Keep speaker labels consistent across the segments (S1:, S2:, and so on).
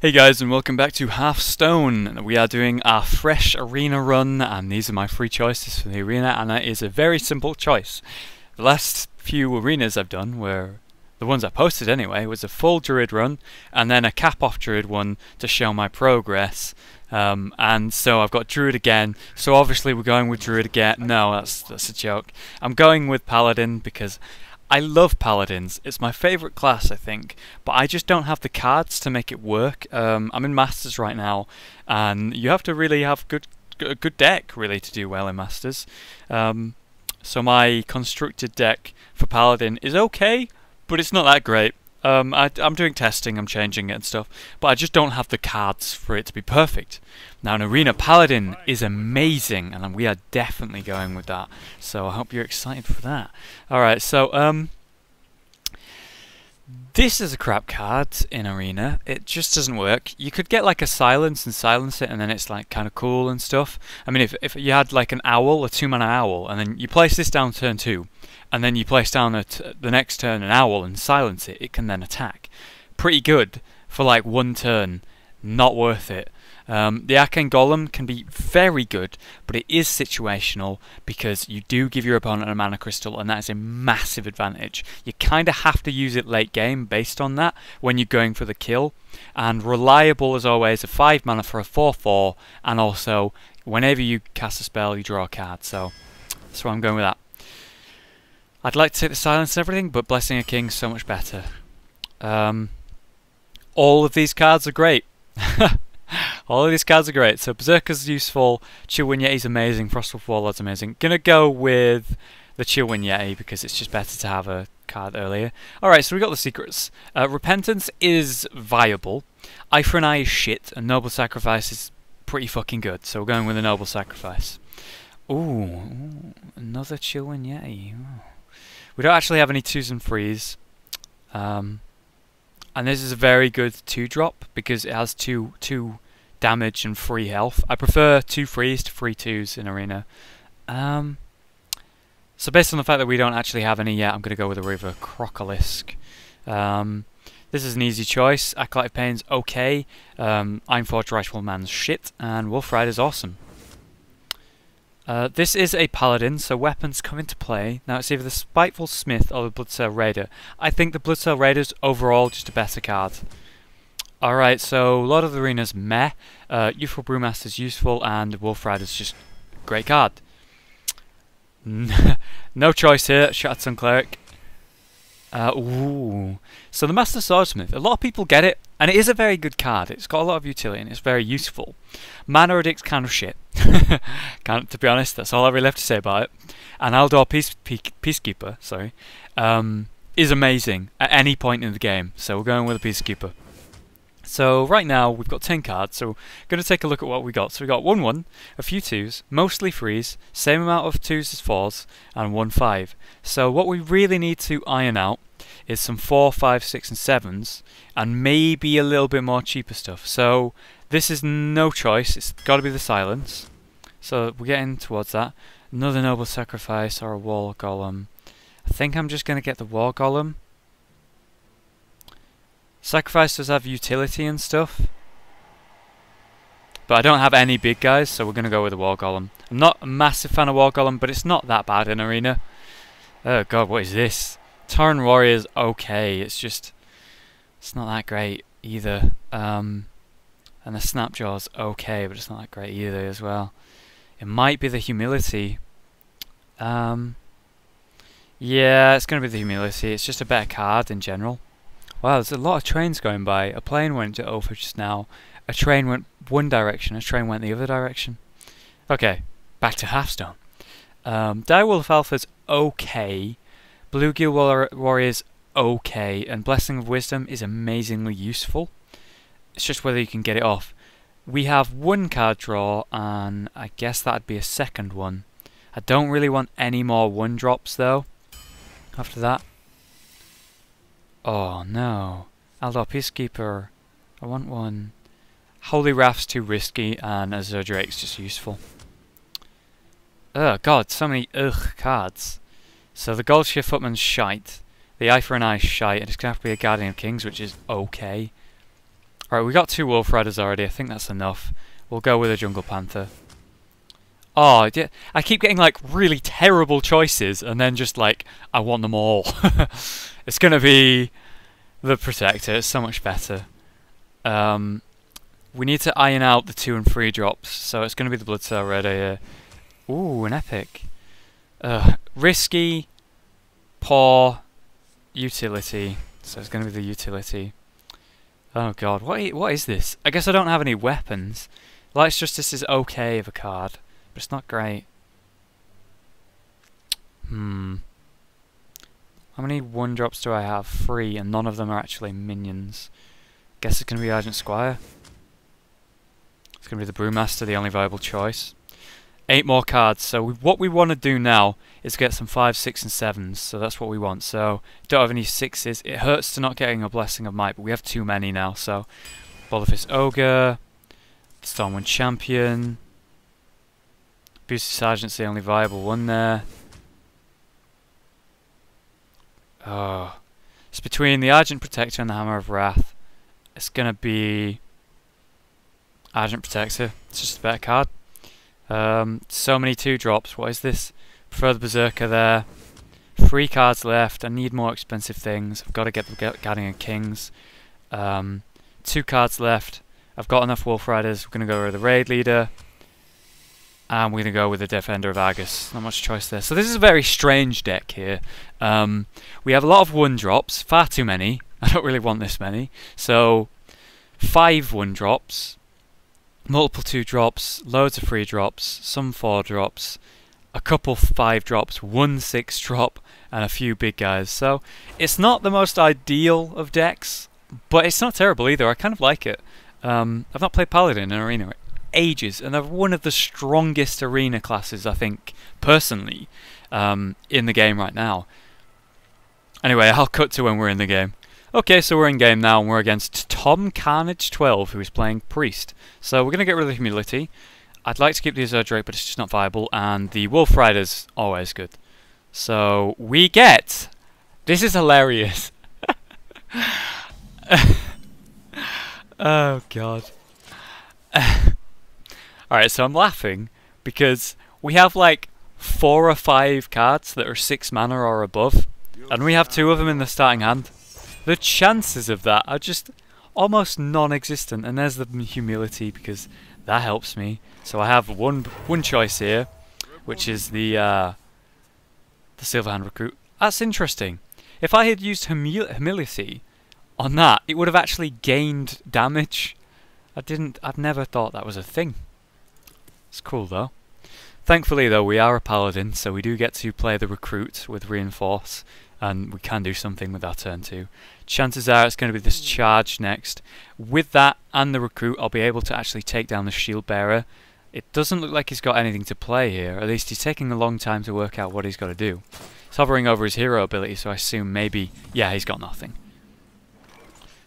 S1: Hey guys, and welcome back to Hearthstone. We are doing our fresh arena run, and these are my three choices for the arena, and that is a very simple choice. The last few arenas I've done were, the ones I posted anyway, was a full druid run, and then a cap-off druid one to show my progress. And so I've got druid again, so obviously we're going with druid again. No, that's a joke. I'm going with Paladin because I love Paladins. It's my favourite class, I think, but I just don't have the cards to make it work. I'm in Masters right now, and you have to really have a good deck really to do well in Masters. So my constructed deck for Paladin is okay, but it's not that great. I'm doing testing, I'm changing it and stuff, but I just don't have the cards for it to be perfect. Now, an arena Paladin is amazing, and we are definitely going with that. So I hope you're excited for that. Alright, so this is a crap card in arena. It just doesn't work. You could get like a silence and silence it, and then it's like kind of cool and stuff. I mean, if you had like an owl, a 2-mana owl, and then you place this down turn 2, and then you place down the next turn an owl and silence it, it can then attack. Pretty good for like one turn. Not worth it. The Arcane Golem can be very good, but it is situational because you do give your opponent a mana crystal, and that is a massive advantage. You kind of have to use it late game based on that when you're going for the kill. And reliable as always, a 5 mana for a 4/4, and also whenever you cast a spell you draw a card, so that's why I'm going with that. I'd like to take the silence and everything, but Blessing a King is so much better. All of these cards are great. All of these cards are great. So Berserker's useful, Chillwind Yeti's amazing, Frostwolf Warlord's amazing. Gonna go with the Chillwind Yeti because it's just better to have a card earlier. Alright, so we got the secrets. Repentance is viable. Eye for an Eye is shit, and Noble Sacrifice is pretty fucking good. So we're going with a Noble Sacrifice. Ooh, another Chillwind Yeti. Ooh. We don't actually have any 2s and 3s. And this is a very good 2-drop because it has 2 damage and 3 health. I prefer 2 3s to 3 2s in arena. So based on the fact that we don't actually have any yet, I'm going to go with a River Crocolisk. This is an easy choice. Acolyte Pain's okay. Ironforge Rightful Man's shit, and Wolf Rider's awesome. This is a Paladin, so weapons come into play. Now it's either the Spiteful Smith or the Bloodsail Raider. I think the Bloodsail Raider's overall just a better card. Alright, so Lord of the Arena's meh. Youthful Brewmaster's useful, and Wolf Rider's just a great card. No choice here, Shattered Sun Cleric. Ooh. So the Master Swordsmith, a lot of people get it, and it is a very good card. It's got a lot of utility and it's very useful. Mana Addict's kind of shit. To be honest, that's all I really have to say about it. And Aldor Peacekeeper, sorry, is amazing at any point in the game. So we're going with a Peacekeeper. So right now we've got 10 cards, so we're going to take a look at what we got. So we got 1/1, a few 2s, mostly 3s, same amount of 2s as 4s, and 1 5. So what we really need to iron out is some 4, 5, 6 and 7s, and maybe a little bit more cheaper stuff. So this is no choice, it's got to be the silence. So we're getting towards that. Another Noble Sacrifice or a War Golem. I think I'm just going to get the War Golem. Sacrifice does have utility and stuff, but I don't have any big guys, so we're going to go with the War Golem. I'm not a massive fan of War Golem, but it's not that bad in arena. Oh god, what is this? Tauren Warrior's okay, it's not that great either. And the Snapjaw's okay, but it's not that great either as well. It might be the Humility. Yeah, it's going to be the Humility. It's just a better card in general. Wow, there's a lot of trains going by. A plane went over just now. A train went one direction, a train went the other direction. Okay, back to Hearthstone. Direwolf Alpha's okay. Bluegill Warrior's okay. And Blessing of Wisdom is amazingly useful. It's just whether you can get it off. We have 1 card draw, and I guess that'd be a second one. I don't really want any more 1-drops though after that. Oh no. Aldor Peacekeeper. I want 1. Holy Wrath's too risky, and Azure Drake's just useful. Oh god, so many cards. So the Goldshear Footman's shite. The Eye for an Eye is shite, and it's going to have to be a Guardian of Kings, which is okay. Alright, we got 2 Wolf Riders already. I think that's enough. We'll go with a Jungle Panther. Oh, yeah, I keep getting like really terrible choices and then just like, I want them all. It's going to be the Protector. It's so much better. We need to iron out the 2 and 3 drops, so it's going to be the Bloodsail Raider here. Ooh, an epic. Risky, poor, utility. So it's going to be the utility. Oh god, what is this? I guess I don't have any weapons. Light's Justice is okay of a card, but it's not great. How many 1-drops do I have? 3, and none of them are actually minions. Guess it's going to be Argent Squire. It's going to be the Brewmaster, the only viable choice. 8 more cards, so what we want to do now is get some 5s, 6s and 7s, so that's what we want. So, don't have any 6s. It hurts to not getting a Blessing of Might, but we have too many now, so... Bolifist Ogre, Stormwind Champion, Boosted Sergeant's the only viable one there. Oh. It's between the Argent Protector and the Hammer of Wrath. It's going to be... Argent Protector. It's just a better card. So many 2-drops. What is this? Prefer the Berserker there. 3 cards left. I need more expensive things. I've got to get the Guardian of Kings. 2 cards left. I've got enough Wolf Riders. We're going to go with the Raid Leader. And we're going to go with the Defender of Argus. Not much choice there. So this is a very strange deck here. We have a lot of 1-drops. Far too many. I don't really want this many. So 5 1-drops. Multiple 2-drops, loads of 3-drops, some 4-drops, a couple 5-drops, 1 6-drop, and a few big guys. So it's not the most ideal of decks, but it's not terrible either. I kind of like it. I've not played Paladin in Arena in ages, and they're one of the strongest Arena classes, I think, personally, in the game right now. Anyway, I'll cut to when we're in the game. Okay, so we're in game now, and we're against Tom Carnage 12, who is playing Priest. So we're going to get rid of the Humility. I'd like to keep the Azure Drake, but it's just not viable, and the Wolf Rider's always good. So we get... This is hilarious. Oh, God. Alright, so I'm laughing, because we have like 4 or 5 cards that are 6 mana or above, and we have 2 of them in the starting hand. The chances of that are just almost non-existent, and there's the Humility because that helps me. So I have one choice here, which is the Silverhand Recruit. That's interesting. If I had used Humility on that, it would have actually gained damage. I've never thought that was a thing. It's cool though. Thankfully though, we are a Paladin, so we do get to play the Recruit with Reinforce, and we can do something with our turn 2. Chances are it's going to be this charge next. With that and the Recruit, I'll be able to actually take down the Shield Bearer. It doesn't look like he's got anything to play here. At least he's taking a long time to work out what he's got to do. He's hovering over his hero ability, so I assume maybe... Yeah, he's got nothing.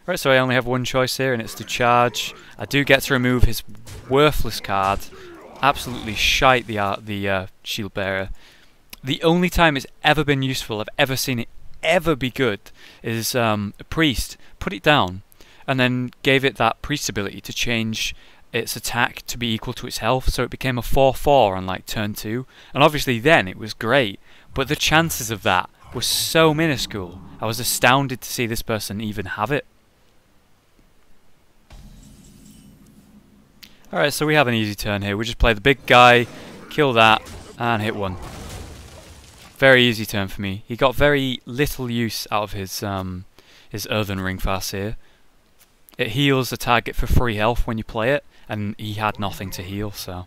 S1: Right, so I only have one choice here, and it's to charge. I do get to remove his worthless card. Absolutely shite the Shield Bearer. The only time it's ever been useful, I've ever seen it ever be good, is a Priest put it down and then gave it that Priest ability to change its attack to be equal to its health, so it became a 4/4 on like turn 2, and obviously then it was great, but the chances of that were so minuscule. I was astounded to see this person even have it. Alright, so we have an easy turn here. We just play the big guy, kill that, and hit 1. Very easy turn for me. He got very little use out of his Earthen Ring Fast here. It heals the target for free health when you play it, and he had nothing to heal, so...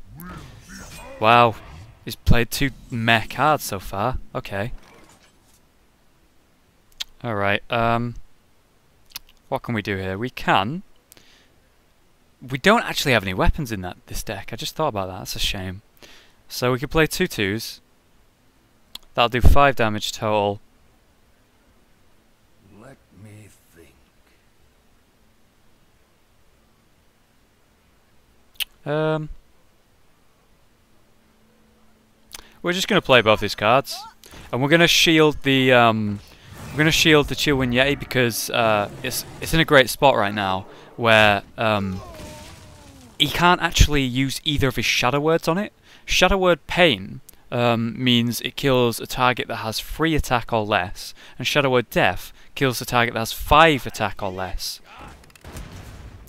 S1: Wow, he's played 2 meh cards so far. Okay. Alright, what can we do here? We can... We don't actually have any weapons in this deck. I just thought about that. That's a shame. So we could play 2 2s. That'll do 5 damage total.
S2: Let me think.
S1: We're just going to play both these cards. And we're going to shield the We're going to shield the Chillwind Yeti because it's in a great spot right now where he can't actually use either of his Shadow Words on it. Shadow Word Pain means it kills a target that has 3 attack or less, and Shadow Word Death kills a target that has 5 attack or less.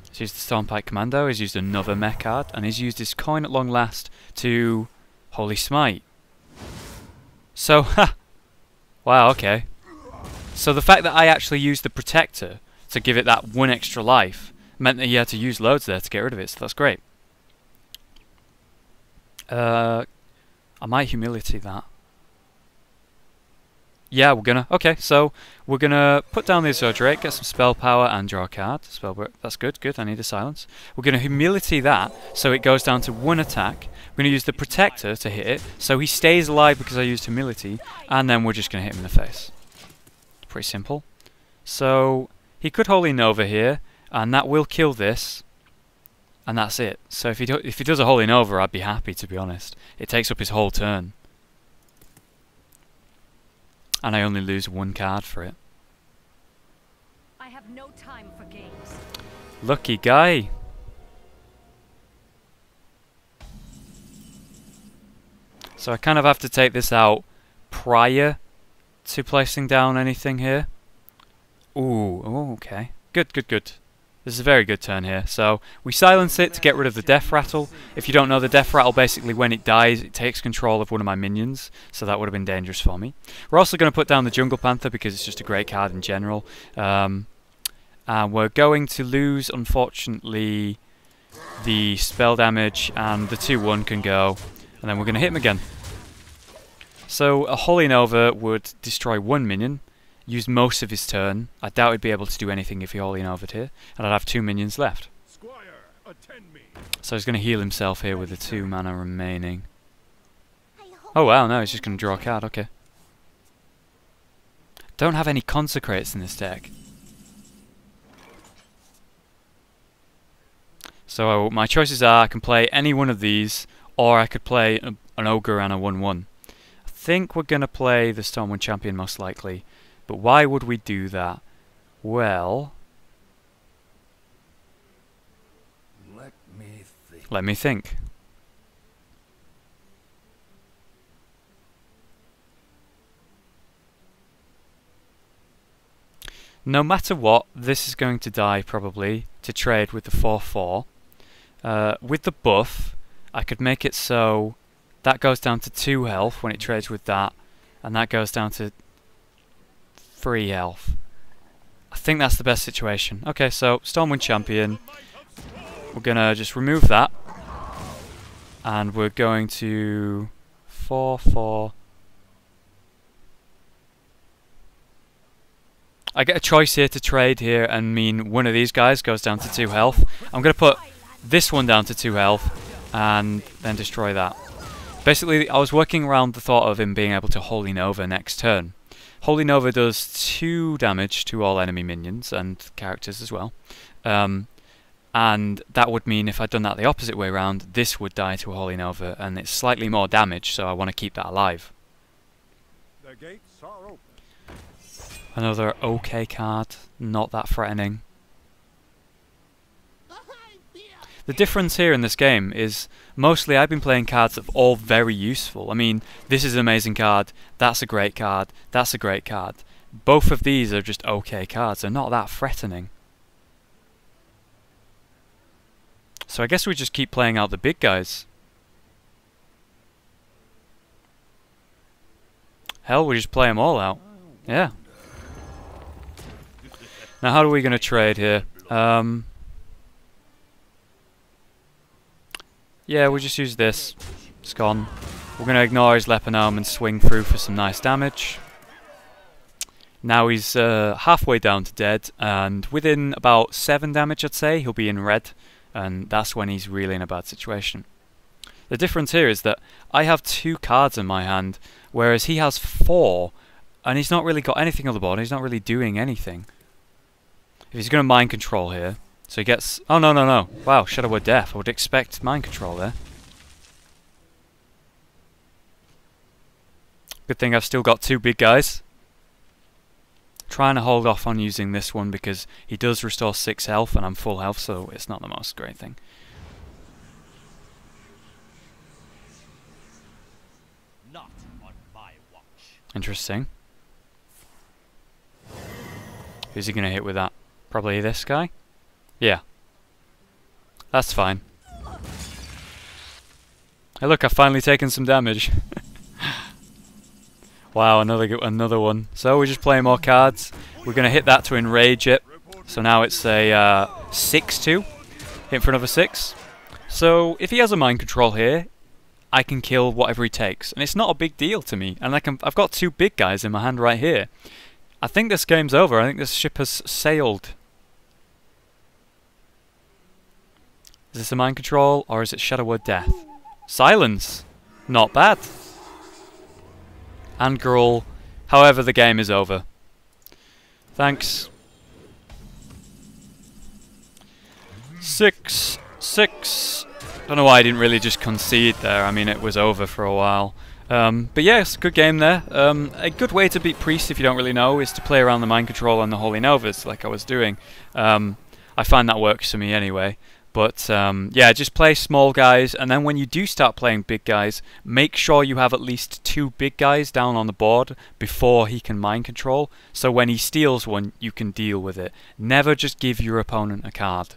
S1: He's used the Stormpike Commando, he's used another mech card, and he's used his coin at long last to Holy Smite. So, ha! Wow, okay. So the fact that I actually used the Protector to give it that 1 extra life meant that he had to use loads there to get rid of it, so that's great. I might Humility that. Yeah, we're gonna. Okay, so we're gonna put down the Azure Drake, get some spell power, and draw a card. That's good, good. I need a silence. We're gonna Humility that, so it goes down to 1 attack. We're gonna use the Protector to hit it, so he stays alive because I used Humility, and then we're just gonna hit him in the face. Pretty simple. So he could Holy Nova here, and that will kill this, and that's it. So if he does a Holy Nova, I'd be happy, to be honest. It takes up his whole turn. And I only lose 1 card for it.
S2: I have no time for games.
S1: Lucky guy. So I kind of have to take this out prior to placing down anything here. Ooh, oh, okay. Good, good, good. This is a very good turn here. So we silence it to get rid of the Death Rattle. If you don't know, the Death Rattle basically when it dies, it takes control of one of my minions. So that would have been dangerous for me. We're also going to put down the Jungle Panther because it's just a great card in general. And we're going to lose, unfortunately, the spell damage, and the 2-1 can go. And then we're going to hit him again. So a Holy Nova would destroy 1 minion. Use most of his turn. I doubt he'd be able to do anything if he Holy Nova'd here, and I'd have 2 minions left. Squire, attend me. So he's going to heal himself here with the 2 mana remaining. Oh wow, no, he's just going to draw a card, okay. Don't have any Consecrates in this deck. So my choices are, I can play any one of these, or I could play an Ogre and a 1-1. I think we're going to play the Stormwind Champion most likely. But why would we do that? Well, let me think. No matter what, this is going to die probably to trade with the 4/4. With the buff, I could make it so that goes down to 2 health when it trades with that, and that goes down to 3 health. I think that's the best situation. Okay, so Stormwind Champion. We're gonna just remove that, and we're going to 4/4. I get a choice here to trade here and mean one of these guys goes down to 2 health. I'm gonna put this one down to 2 health and then destroy that. Basically, I was working around the thought of him being able to Holy Nova next turn. Holy Nova does 2 damage to all enemy minions and characters as well. And that would mean if I'd done that the opposite way around, this would die to a Holy Nova, and it's slightly more damage, so I want to keep that alive. The gates are open. Another okay card, not that threatening. The difference here in this game is mostly I've been playing cards that are all very useful. I mean, this is an amazing card, that's a great card, that's a great card. Both of these are just okay cards, they're not that threatening. So I guess we just keep playing out the big guys. Hell, we just play them all out. Yeah. Now how are we going to trade here? Yeah, we'll just use this. It's gone. We're going to ignore his Leponome and swing through for some nice damage. Now he's halfway down to dead, and within about 7 damage I'd say, he'll be in red, and that's when he's really in a bad situation. The difference here is that I have 2 cards in my hand, whereas he has 4, and he's not really got anything on the board, he's not really doing anything. If he's going to mind control here, so he gets... Oh, no, no, no. Wow, Shadow Word Death. I would expect mind control there. Good thing I've still got 2 big guys. trying to hold off on using this one because he does restore 6 health and I'm full health, so it's not the most great thing.
S3: Not on my watch.
S1: Interesting. Who's he going to hit with that? Probably this guy? Yeah. That's fine. Hey look, I've finally taken some damage. Wow, another one. So we're just playing more cards. We're going to hit that to enrage it. So now it's a 6-2. Hit for another 6. So if he has a mind control here, I can kill whatever he takes. And it's not a big deal to me. And I've got 2 big guys in my hand right here. I think this game's over. I think this ship has sailed. Is this a mind control or is it Shadow Word Death? Silence! Not bad. And Gruul. However, the game is over. Thanks. 6-6. Don't know why I didn't really just concede there. I mean, it was over for a while. But yes, good game there. A good way to beat Priest, if you don't really know, is to play around the mind control and the Holy Novas, like I was doing. I find that works for me anyway. But yeah, just play small guys, and then when you do start playing big guys, make sure you have at least 2 big guys down on the board before he can mind control, so when he steals one, you can deal with it. Never just give your opponent a card.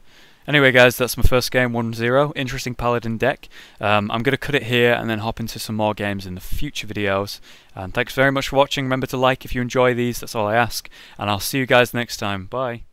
S1: Anyway guys, that's my first game, 1-0. Interesting Paladin deck. I'm going to cut it here and then hop into some more games in the future videos. And thanks very much for watching. Remember to like if you enjoy these, that's all I ask. And I'll see you guys next time. Bye.